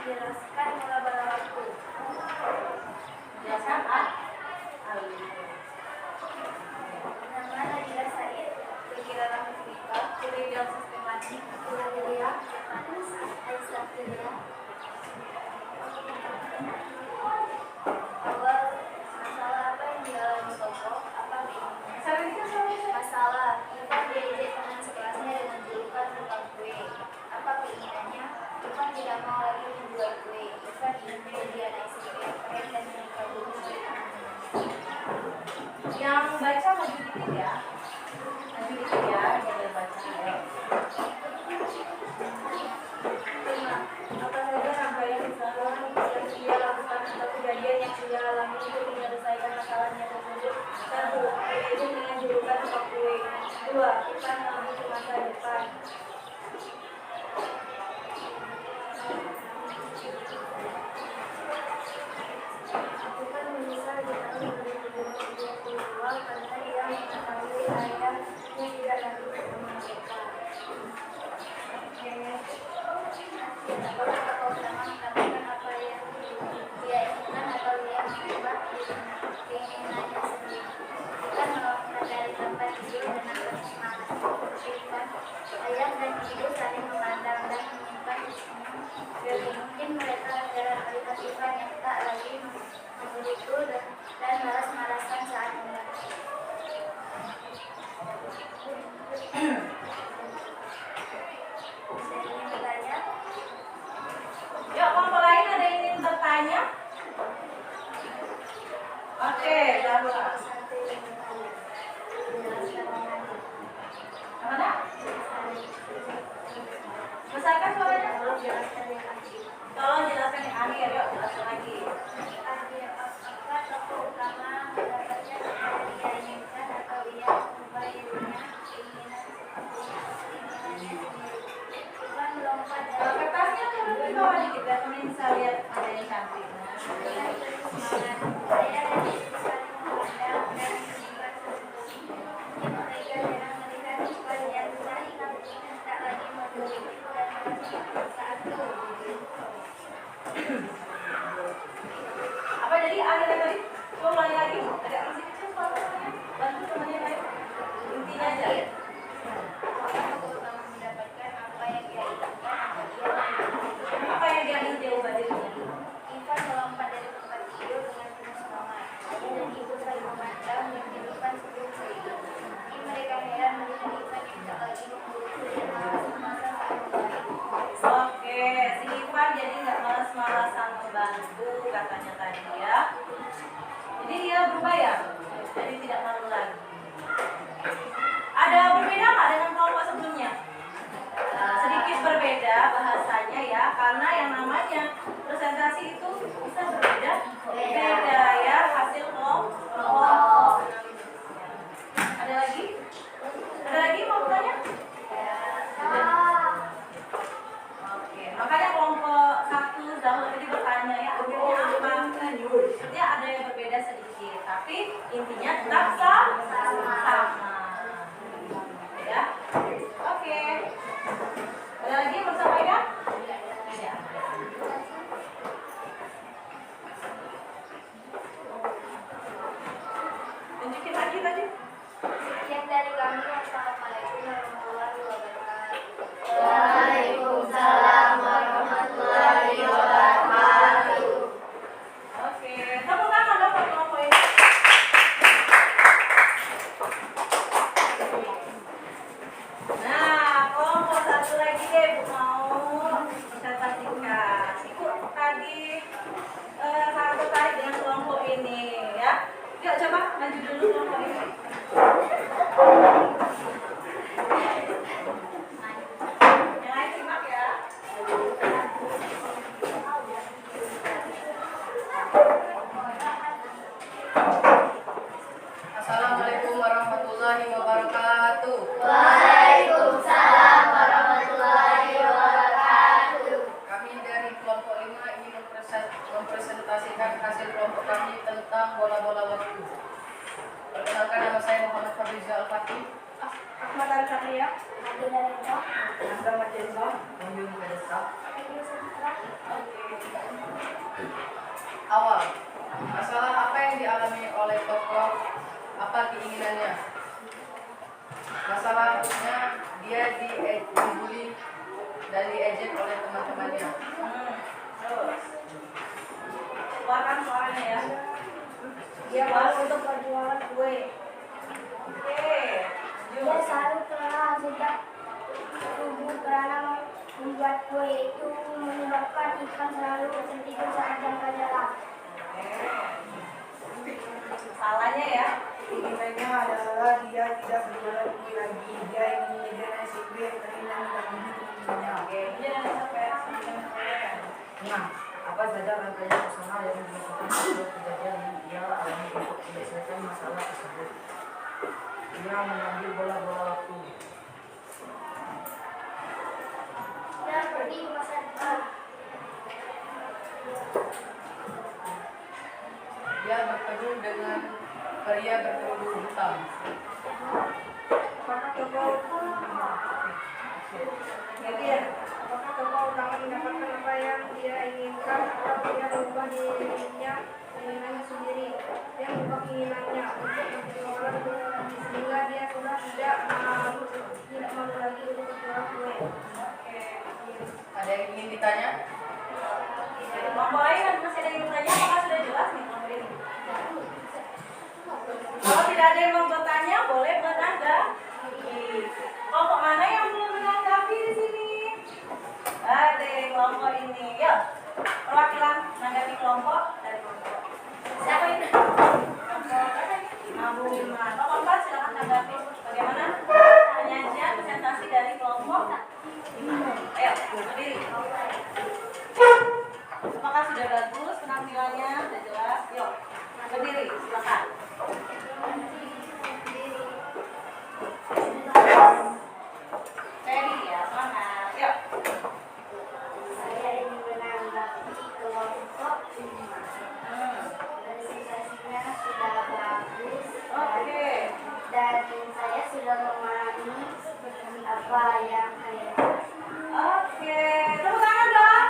Speaker 2: Jelaskan mula-mula waktu.
Speaker 1: Jelaskan alif.
Speaker 2: Nama Nabila Said, perkiraan fisika, bidang sistematik, kuliah, awal masalah apa yang dialami tokoh, apa keinginan? Masalah, Ivan diejek teman sekelasnya dengan julukan tukang kue. Apa keinginannya? Ivan tidak mau lagi membuat kue. Ivan ingin menjadi anak SMP yang keren dan menikah dulu.
Speaker 1: Yang baca maju dikit ya. Maju dikit ya, jangan baca. Ayo.
Speaker 2: Apa saja rangkaian kesalahan yang ia lakukan atau kejadian yang ia alami untuk menyelesaikan masalahnya tersebut? 1. Diejek dengan julukan tukang kue. 2. Ivan melaju ke masa depan. Ivan menyesal di tahun 2022 karena ia mengetahui ayahnya tidak lagi bersama mereka.
Speaker 5: Apakah tokoh utama mengatakan apa yang dia inginkan atau dia mencoba keinginannya sendiri? Ivan melompat dari tempat tidur dengan bersemangat. Ivan, ayah dan ibu saling memandang dan menyimpan senyum. Jadi mungkin mereka adalah melihat Ivan yang tak lagi membegitu dan malas-malasan saat membaca. Saya ingin bertanya.
Speaker 1: Yuk, kelompok lain ada yang ingin bertanya? Oke, Zahra. Mana? Besarkan suaranya. Tolong jelaskan yang akhir. Yuk, jelaskan lagi.
Speaker 5: Apa tokoh utama mendapatkan apa yang dia inginkan atau ia mengubah dirinya keinginannya sendiri. Ivan melompat dari
Speaker 1: Kertasnya turun ke bawah dikit biar temen bisa lihat ada yang cantik.
Speaker 5: dengan penuh semangat. Ayah dan ibu saling memandang dan menyimpan senyum. Mereka jarang melihat Ivan yang tak lagi memiliki dan merasa saat itu.
Speaker 1: Apa jadi akhirnya tadi? Coba ulangi lagi. Ada masih kecil suaranya. Bantu temennya baik. Intinya aja.
Speaker 5: Apakah tokoh utama mendapatkan apa yang dia inginkan atau ia mencoba?
Speaker 1: Apa yang dia ingin dia ubah dirinya?
Speaker 5: Ivan melompat dari tempat tidur dengan penuh semangat. Ayah dan ibu saling memandang dan Ivan sebelum tidur. Ini mereka heran melihat Ivan yang tak lagi membutuhkan dan malas-malasan saat membantu.
Speaker 1: Oke, si Ivan jadi nggak malas-malasan membantu katanya tadi ya. Jadi dia berubah ya, jadi tidak malu lagi. Ada berbeda nggak dengan kelompok sebelumnya? Sedikit berbeda bahasanya ya, karena yang namanya presentasi itu bisa berbeda, beda ya hasil kelompok. Ada lagi? Ada lagi mau bertanya? Oke, makanya kelompok 1 Zahul tadi bertanya ya, akhirnya apa? Dia ada yang berbeda sedikit, tapi intinya tetap sama. Ya, oke. Ada lagi yang mau disampaikan? Ya. Tunjukin lagi tadi.
Speaker 5: Sekian dari kami. Assalamualaikum warahmatullahi wabarakatuh.
Speaker 2: Waalaikumsalam warahmatullahi wabarakatuh.
Speaker 1: Oke, tepuk tangan dong buat kelompok ini.
Speaker 6: keinginannya. Masalahnya dia dibully dan diejek oleh teman-temannya.
Speaker 1: Terus keluarkan suaranya ya.
Speaker 2: Dia malu untuk berjualan kue.
Speaker 1: Oke.
Speaker 2: Dia selalu keras sejak subuh karena membuat kue itu menyebabkan ikan selalu tertidur saat jam pelajaran.
Speaker 1: Salahnya ya.
Speaker 7: Keinginannya adalah dia tidak berjualan kue lagi. Dia ingin menjadi SMP karena mengagumi teman-temannya.
Speaker 1: Oke, ini jangan sampai
Speaker 7: Nah, apa saja rangkaian usaha yang dilakukan sebuah kejadian yang dia alami untuk menyelesaikan masalah tersebut? Dia mengambil bola-bola waktu.
Speaker 2: Dia pergi ke masa depan.
Speaker 6: Dia bertemu dengan pria berkerudung hitam.
Speaker 7: Apakah tokoh dapat mendapatkan apa yang dia inginkan atau dia mengubah keinginannya sendiri? Dia mengubah keinginannya untuk berjualan kue sehingga dia sudah tidak malu lagi untuk berjualan kue.
Speaker 6: Ada yang ingin ditanya?
Speaker 1: kelompok lain masih ada yang bertanya, apakah sudah jelas nih kelompok ini? Kalau tidak ada yang mau bertanya, boleh menanggapi. Kelompok mana yang belum menanggapi di sini? Ada kelompok ini. Yuk, perwakilan menanggapi kelompok dari kelompok. Siapa ini? Abu Iman. Kelompok 4 silakan tanggapi. Bagaimana penyajian presentasi dari kelompok? Ayo, berdiri. Apakah sudah bagus penampilannya? Sudah jelas? Yuk, berdiri, silakan. Ferry ya, semangat. Yuk.
Speaker 2: Saya ingin menanggapi kelompok 5. Presentasinya sudah bagus.
Speaker 1: Oke.
Speaker 2: Dan saya sudah memahami apa yang saya
Speaker 1: Oke, tepuk tangan dong.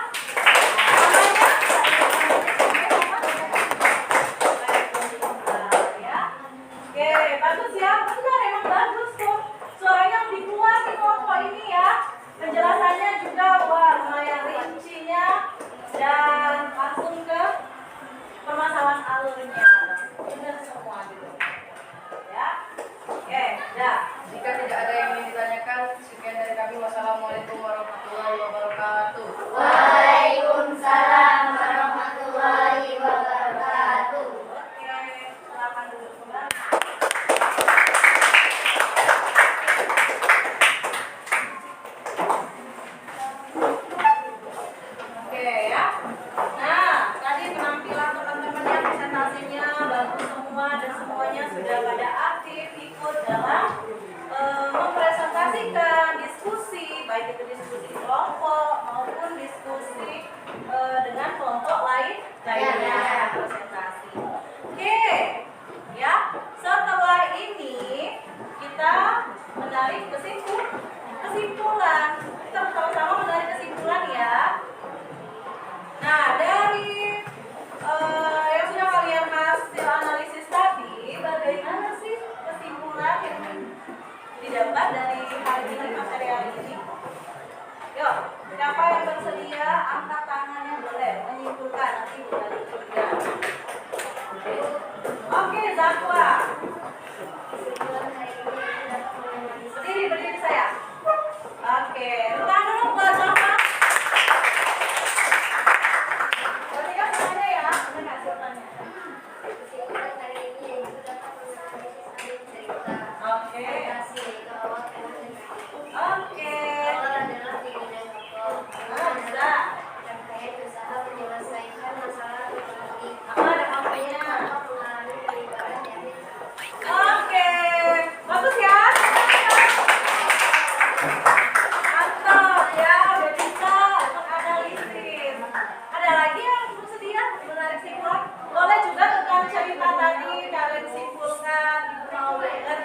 Speaker 1: Ya. Oke, bagus ya. Benar, emang bagus kok. Suaranya dikeluar di kelompok ini ya. Penjelasannya juga wah lumayan rincinya dan langsung ke permasalahan alurnya. Benar semua gitu. Ya. Oke, dah.
Speaker 6: Jika tidak ada yang ingin ditanyakan, sekian dari kami. Wassalamualaikum warahmatullahi wabarakatuh.
Speaker 2: Waalaikumsalam warahmatullahi wabarakatuh.
Speaker 1: Oke, silakan duduk kembali. Oke ya. Nah, tadi penampilan teman-temannya, presentasinya bagus semua dan semuanya sudah pada aktif ikut dalam mempresentasikan diskusi, baik itu diskusi di kelompok maupun diskusi dengan kelompok lainnya presentasi. Oke, ya. Setelah ini kita menarik kesimpulan. Kita bersama-sama menarik kesimpulan ya. Nah, dari yang sudah kalian hasil analisis tadi, bagaimana sih kesimpulan yang didapat dari hari ini, materi hari ini? Yuk, siapa yang bersedia angkat tangannya boleh menyimpulkan nanti dari 3. Oke, Zakwa. Berdiri saya. Oke, bukan dulu buat Zakwa. Berarti kan semuanya ya, benar nggak jawabannya?
Speaker 2: Kesimpulan hari ini yaitu dapat menganalisis cerita.
Speaker 1: Oke.
Speaker 2: Hasil awal
Speaker 1: Oke.
Speaker 2: awal adalah keinginan tokoh.
Speaker 1: Bisa.
Speaker 2: Rangkaian usaha menyelesaikan masalah ekonomi.
Speaker 1: Ada kampenya.
Speaker 2: Tokoh mengalami pelibatan yang
Speaker 1: Oke, bagus ya. Mantap ya, udah bisa menganalisis. Ada lagi yang bersedia menarik kesimpulan? Boleh juga tentang cerita tadi kalian simpulkan, mau dengar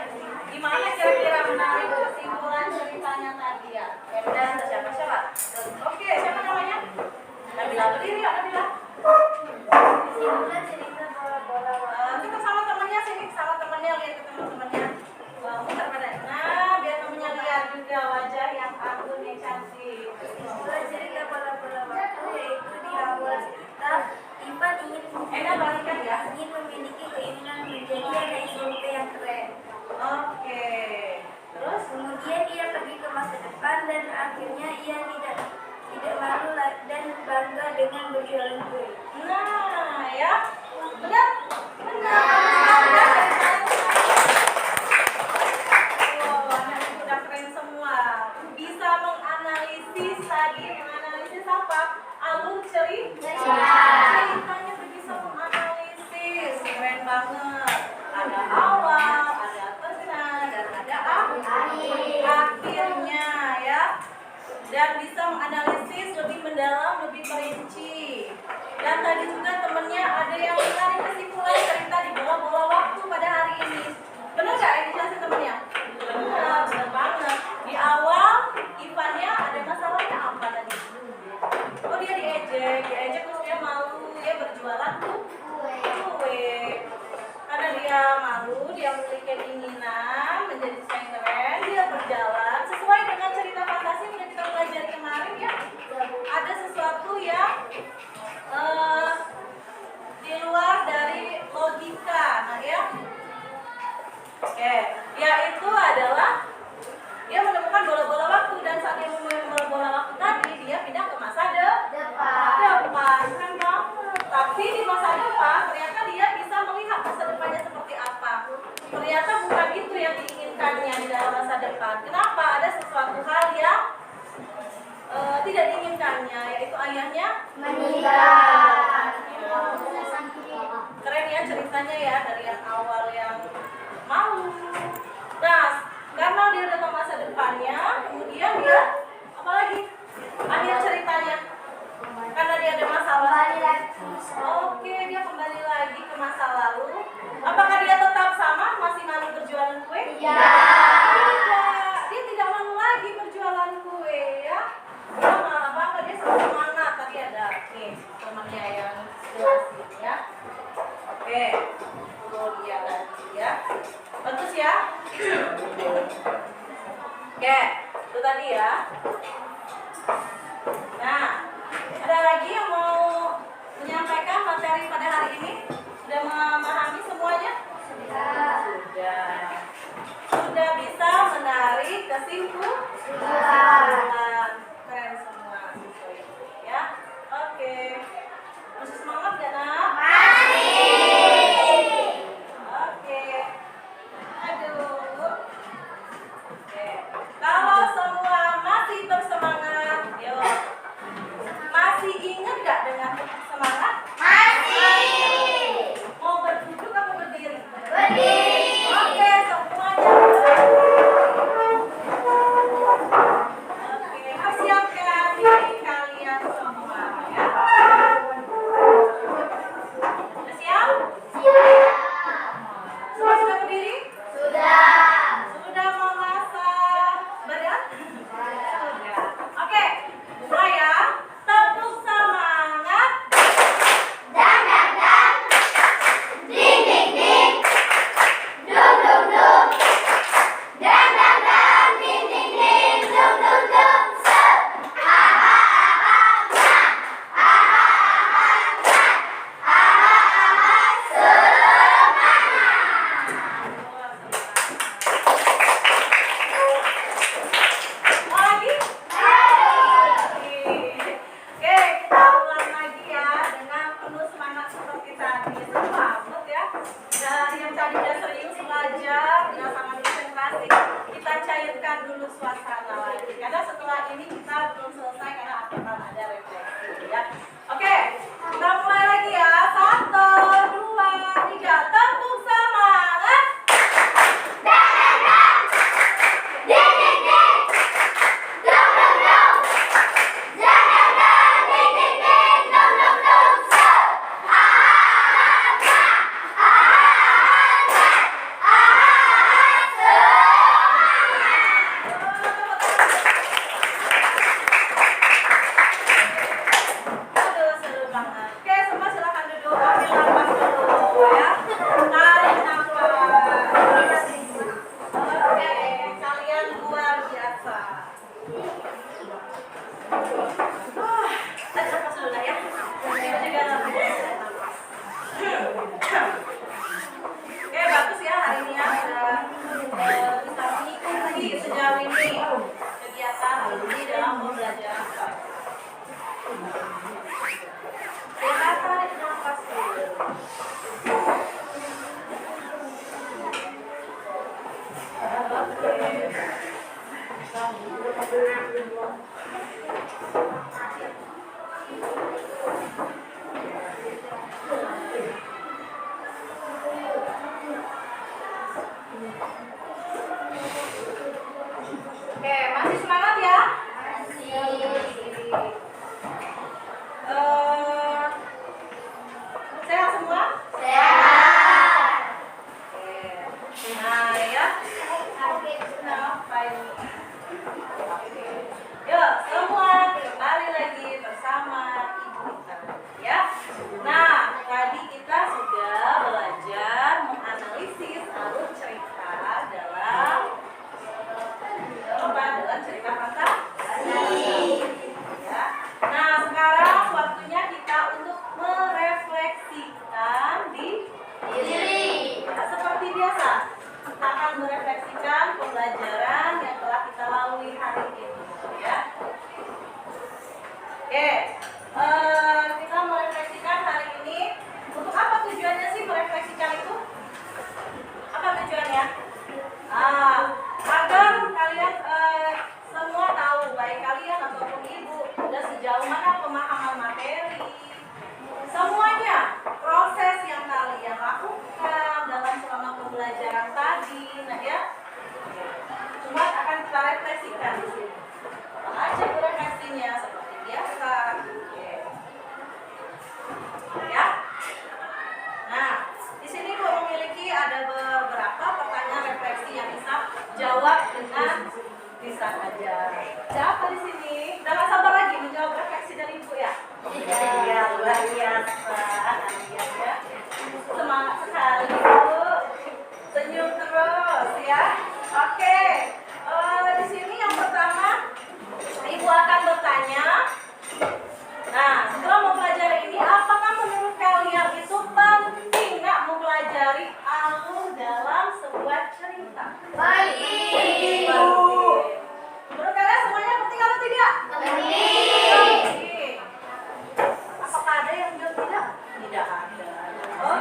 Speaker 1: gimana kira-kira menarik kesimpulan ceritanya tadi ya. Dan siapa? Oke, siapa namanya? Nabila, berdiri ya Nabila.
Speaker 2: kesimpulan cerita bola-bola.
Speaker 1: Kita sama temennya sini, sama temennya, lihat ke teman-temannya.
Speaker 7: dengan berjualan kue.
Speaker 1: Nah, ya. Benar? Benar. Wow, anak itu udah keren semua. Bisa menganalisis tadi, menganalisis apa? Alur ceritanya bisa menganalisis. Keren banget. Ada awal, ada tengah, dan ada akhirnya ya. Dan bisa menganalisis lebih mendalam, lebih perinci. Dan tadi juga temennya ada yang menarik kesimpulan cerita di bola-bola waktu pada hari ini. Benar nggak yang dijelasin temennya? Benar banget. Di awal Ivannya ada masalahnya apa tadi? Oh, dia diejek terus dia malu, dia berjualan kue. Karena dia malu, dia memiliki keinginan menjadi desain keren, dia berjalan sesuai dengan cerita fantasi yang kita pelajari kemarin ya. Ada sesuatu yang di luar dari logika, nah ya. Oke, yaitu adalah dia menemukan bola-bola waktu dan saat dia menemukan bola waktu tadi dia pindah ke masa depan. Keren banget. Tapi di masa depan ternyata dia bisa melihat masa depannya seperti apa. Ternyata bukan itu yang diinginkannya di dalam masa depan. Kenapa? Ada sesuatu hal yang tidak diinginkannya, yaitu ayahnya meninggal. Keren ya ceritanya ya, dari yang awal yang malu. Nah, karena dia udah tahu masa depannya, kemudian dia apalagi akhir ceritanya, karena dia ada masalah. Oke, dia kembali lagi ke masa lalu. Apakah dia tetap sama, masih malu berjualan kue? Tidak, dia tidak malu lagi berjualan kue ya. Dia malah bangga, dia selalu semangat. Tadi ada temannya yang jelasin ya. Oke, perlu dia lagi ya. Bagus ya. Oke, itu tadi ya. Nah, ada lagi yang mau menyampaikan materi pada hari ini? Sudah memahami semuanya? Sudah bisa menarik kesimpulan. Keren semua siswa ini ya. Oke.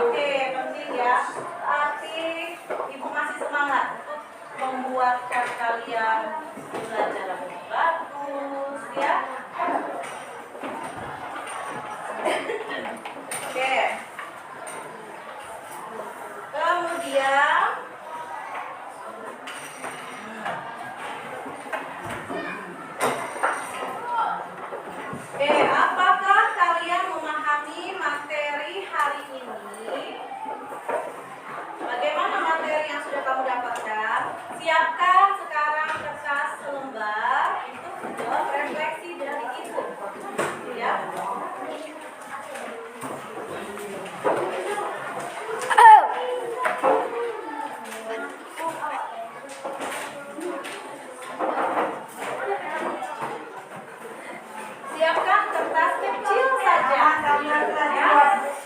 Speaker 1: Oke, penting ya. Berarti ibu masih semangat untuk membuatkan kalian belajar lebih bagus ya. Oke. Kemudian oke, apakah kalian memahami materi hari ini? Bagaimana materi yang sudah kamu dapatkan? Siapkan sekarang kertas selembar untuk menjawab refleksi dari ibu. Ya. Siapkan kertas kecil saja. Ya.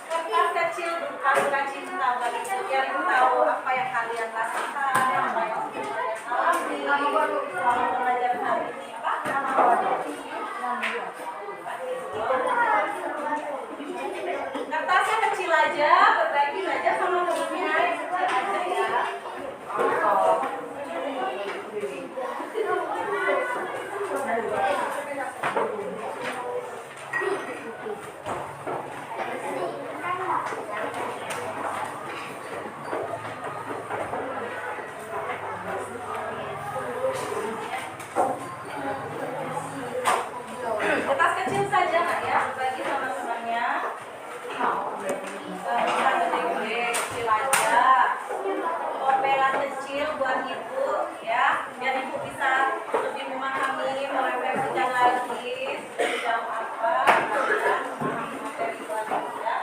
Speaker 1: Kertas kecil berupa surat cinta bagi biar ibu tahu apa yang kalian rasakan, apa yang kalian alami selama pembelajaran hari ini. Kertasnya kecil aja, berbagi saja sama temennya yang kecil aja ya. Kertas kecil saja nak ya, berbagi sama temannya. Bisa gede-gede, kecil aja. Popelan kecil buat ibu ya, biar ibu bisa lebih memahami, merefleksikan lagi sejauh apa kalian memahami materi buat ibu ya.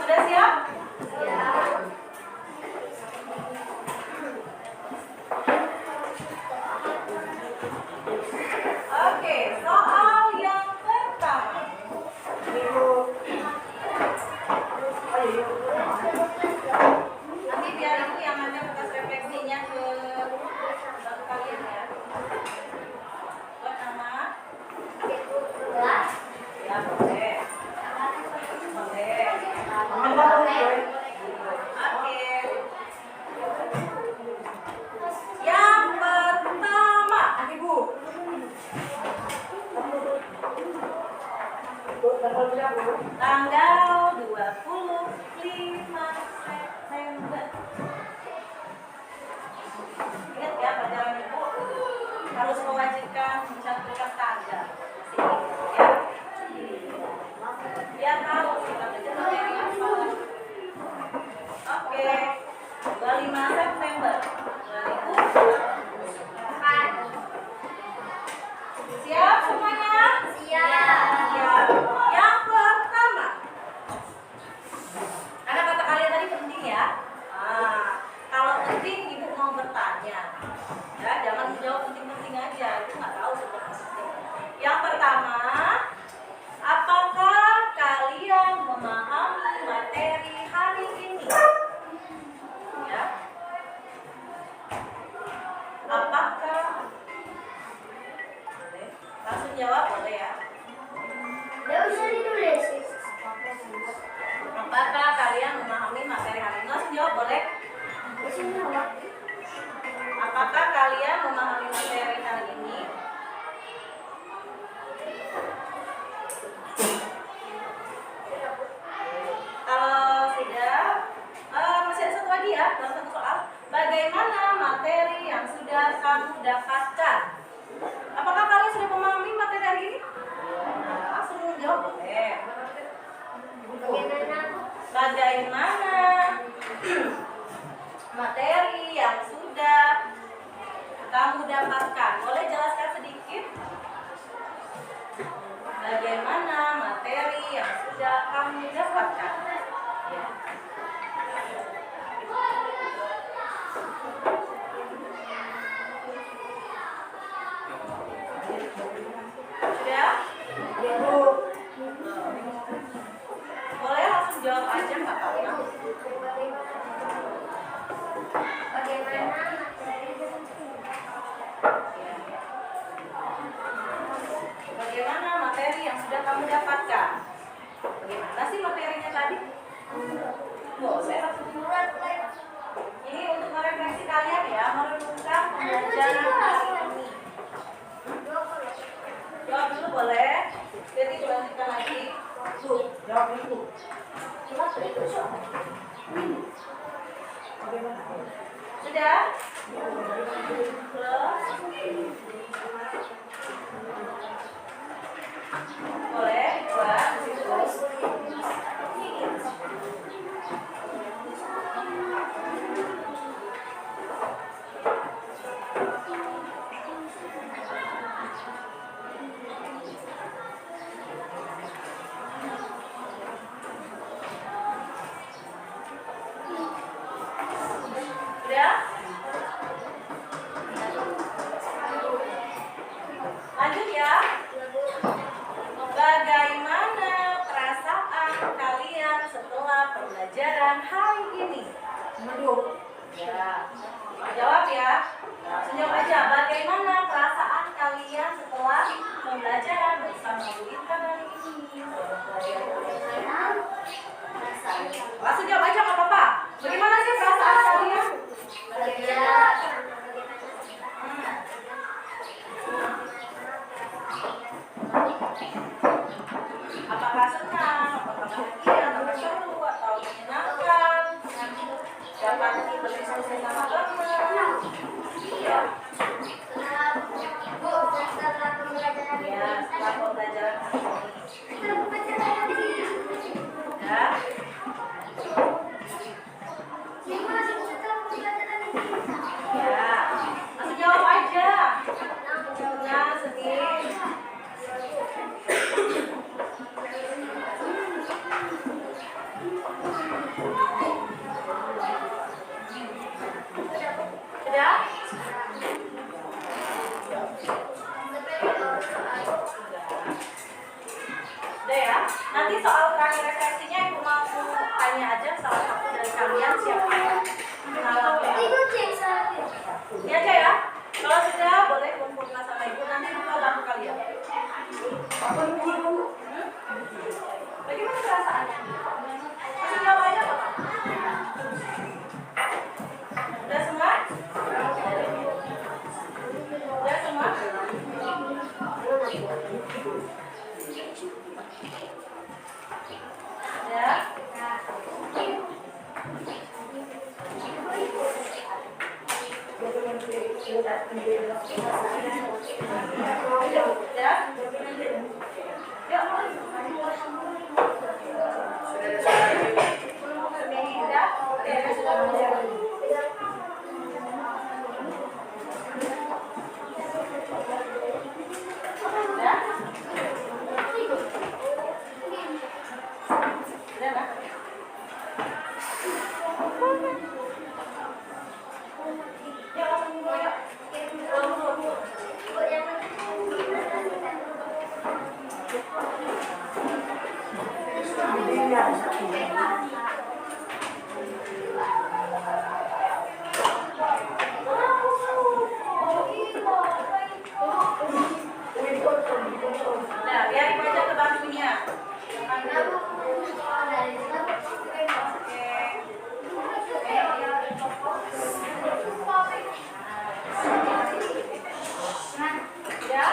Speaker 1: Sudah siap? Oke, soal yang pertama. Nanti biar ibu yang ada kertas refleksinya ke satu kalian ya. Buat nama? Ya, boleh. Boleh. Oke. Yang pertama, Ibu. Tanggal 25 September. Ingat ya pelajaran Ibu harus mewajibkan mencantumkan tanggal. Ya. Biar tahu kita belajar materi apa. Oke. 25 September 2024. Siap semuanya? Siap. Yang pertama. Karena kata kalian tadi penting ya. Kalau penting ibu mau bertanya. Ya, jangan menjawab penting-penting aja. Itu nggak tahu seberapa penting. Yang pertama, apakah kalian memahami materi hari ini? Ya. Apakah? Boleh. Langsung jawab boleh ya.
Speaker 2: Nggak usah ditulis.
Speaker 1: Apakah kalian memahami materi hari ini? Langsung jawab boleh. Apakah kalian memahami materi hari ini? Kalau sudah, masih ada satu lagi ya, dalam satu soal. Bagaimana materi yang sudah kamu dapatkan? Apakah kalian sudah memahami materi hari ini? Langsung jawab boleh. Bagaimana materi yang sudah kamu dapatkan? boleh. Ini untuk merefleksi kalian ya, merenungkan pembelajaran hari ini. Jawab dulu boleh. Jadi dilanjutkan lagi. Tuh, jawab dulu. Sudah? Boleh, buat sudah? Lanjut ya. Bagaimana perasaan kalian setelah pembelajaran hari ini? Ya, jawab ya. Senyum aja. Bagaimana perasaan kalian setelah pembelajaran bersama Bu Intan hari ini? Langsung jawab aja nggak apa-apa. Bagaimana sih perasaan kalian? Apakah senang, apakah bahagia, apakah seru, atau menyenangkan? Dapat berdiskusi sama teman. Iya. Ya, setelah pembelajaran hari ini. Ya. Ya. Langsung jawab aja. Jangan sedih. Sudah? Udah ya? Nanti soal terakhir refleksinya Ibu mau tanya aja salah satu dari kalian siapa yang mengalami. Ini aja ya. Kalau sudah boleh kumpulkan sama Ibu, nanti buka bantu kalian. Bagaimana perasaannya? Masih jawab aja Bapak. Udah semua? Udah semua? Ya. Nah, biar Ibu aja ke bantunya. Ya?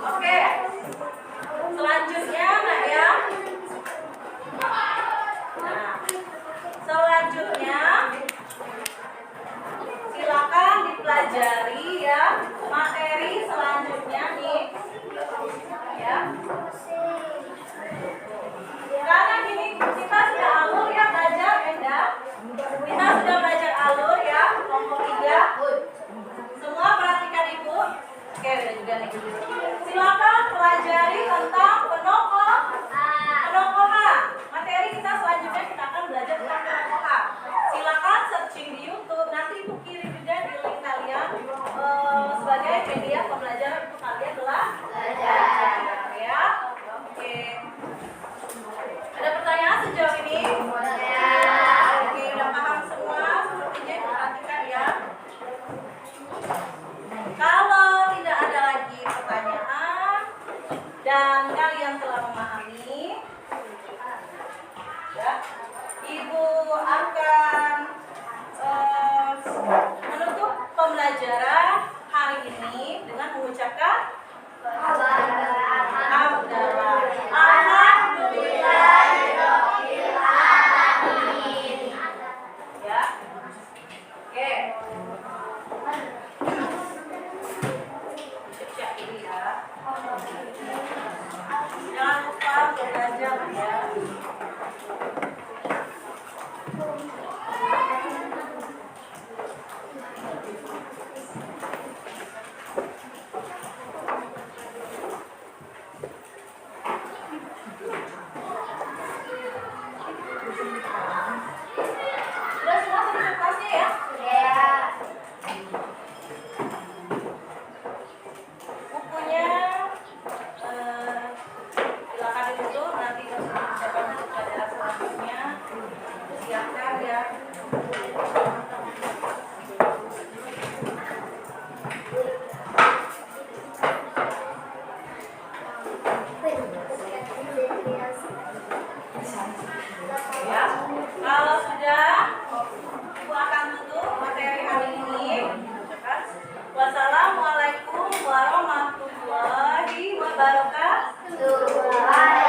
Speaker 1: Oke. Selanjutnya, Nak ya. Nah, selanjutnya silakan dipelajari ya materi selanjutnya nih. Ya. Karena gini kita sudah alur ya belajar Enda. Kita sudah belajar alur ya kelompok 3. Semua perhatikan Ibu. Oke, udah juga nih. Silakan pelajari tentang penokohan. Materi kita selanjutnya kita akan belajar tentang penokohan. Silakan searching di YouTube. Nanti Ibu kirim juga di link kalian sebagai media pembelajaran untuk kalian belajar ya. Oke. Ada pertanyaan sejauh ini? Oke, udah paham semua sepertinya diperhatikan ya. Kalau tidak ada lagi pertanyaan dan kalian telah memahami, ya, Ibu akan menutup pembelajaran hari ini dengan mengucapkan Alhamdulillahirobbilalamin. Ya, oke. Siap-siap ini ya. Jangan lupa belajar ya. Sudah semua sertifikasinya ya? Bukunya silakan ditutup, nanti persiapan pelajaran selanjutnya siapkan ya. Ya, kalau sudah, Ibu akan tutup materi hari ini. Wassalamualaikum warahmatullahi wabarakatuh.